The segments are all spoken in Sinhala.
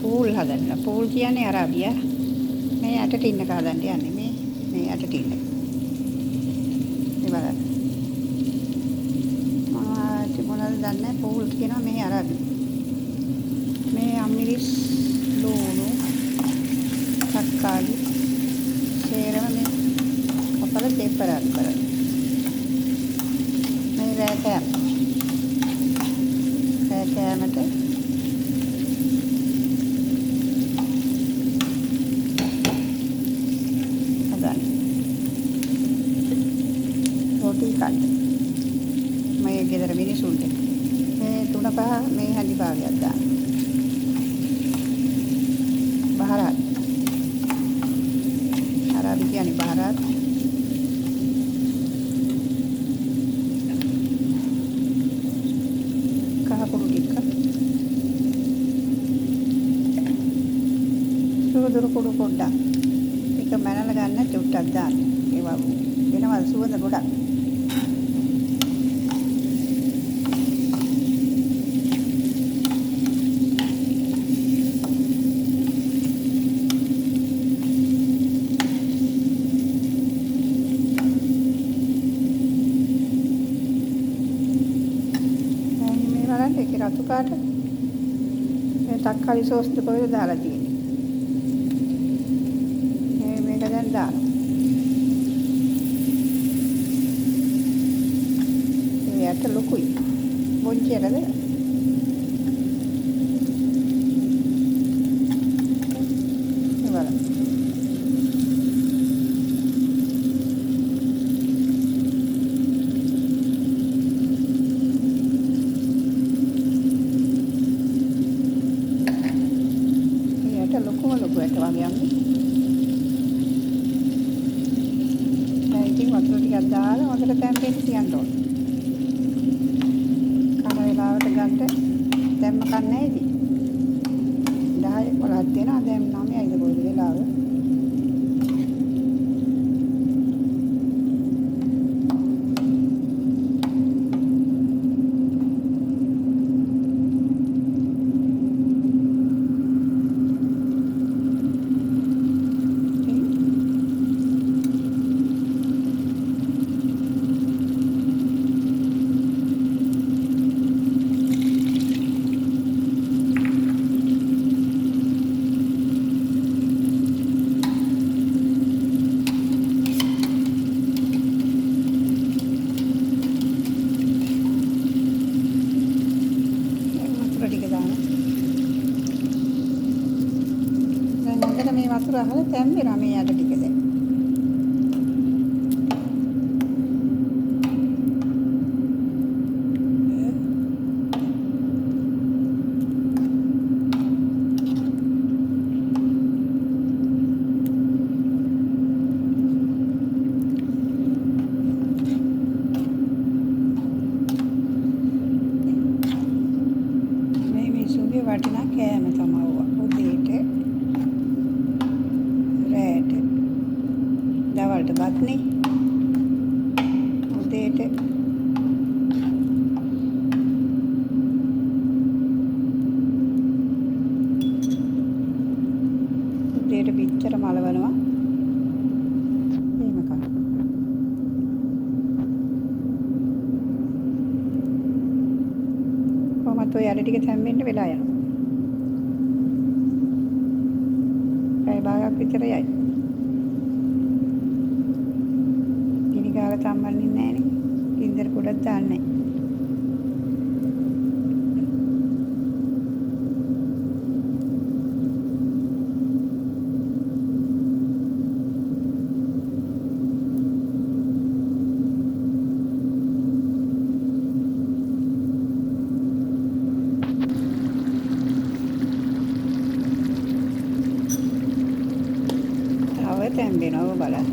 පූල් හදන්න. පූල් කියන්නේ අරාබියා. මේ යට ටින්න එක හදන්න යන්නේ මේ යට ටින්න. ඒ බලන්න. මොනවද දන්නේ පූල් කියනවා මේ අරාබි. මේ අමිරිස් ලුණු තක්කාලි සේරම මේ කපලා දෙපරක් කරලා. මේ රෑකෑමට රොටි කන්න මේ ගෙදර මිනිසුන්ට මේ 3-5 මේ හැලි භාගයක් දාන්න බහරත් අරාබි කියන්නේ බහරත් කහකුරු ටික සුදුරු කුඩු පොඩ්ඩක් එක මැනල ගන්න චුට්ටක් දාන්න ඒවා වෙනවල් සුවඳ ගොඩක් ඒකේ රතු කාට මේ තක්කාලි සෝස් දෙක කොහෙද දාලා තියෙන්නේ මේක දැන් දානවා ඒ යට ලොකුයි මොන්චියද ලොකුම ලොකු ඇට වගේ යන්නේ. දැන් ඉතින් වතුර ටිකක් දාලා හොඳට තැම්පෙන්න තියන්න ඕන. කන වෙලාවට ගන්න දැම්ම කන්නේ ඉතින්. 10 11ක් දෙනවා දැන් 9යිද කොයිද වෙලාව. මේ වතුර අහලා තැම්බෙනවා මේ යට ටික දැන්. මේ මිනිස්සුන්ගේ වටිනා කෑම තමයි උදේට දවල්ට බත්නේ උදේට පිටතර මලවනවා එහෙම කන කොහොමද ඔය යට ටික තැම්බෙන්න වෙලා යනවා පැය භාගයක් විතර යයි ගාලා තම්බන්නේ නැහැ නේ. ගින්දර පොඩක් දාන්නේ. තව තැම්බෙනවා බලන්න.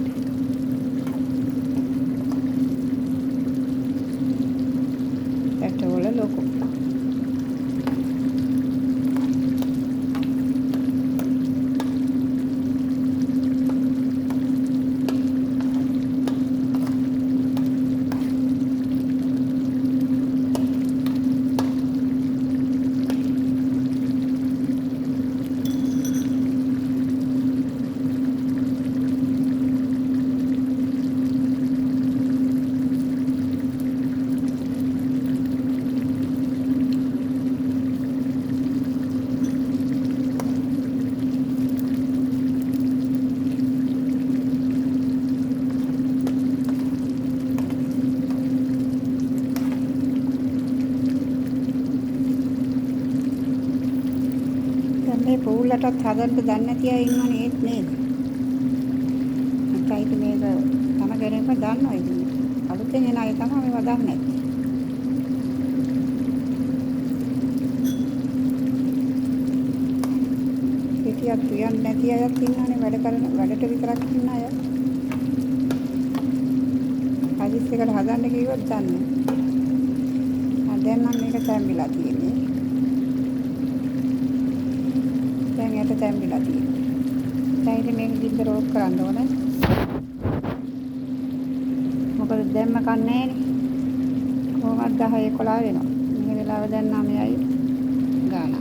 ගිහිල්ලටත් හදන්න දන්නේ නැති අය ඉන්නවනේ ඒත් නේද? ඒකයි මේක තමගෙන එක දන්නවා ඉතින්. අලුතෙන් එන අය තමයි මේවා දන්නේ නැත්තේ. පිටියක් කියන්නේ නැති අයත් ඉන්නවනේ වැඩට විතරක් ඉන්න අය. හදිස්සියකට හදන්න කිව්වොත් දන්නේ. දැන් නම් මේක තැම්බිලා තියෙන්නේ. දැන් යට තැම්බිලා තියෙන්නේ. දැන් ඉතින් මේක ගින්දර ඕෆ් කරන්න ඕනේ. මොකද දැම්ම කන්නේ නෑනේ. කොහොමද 10 11 වෙනවා. මේ වෙලාව දැන් 9යි ගානක්.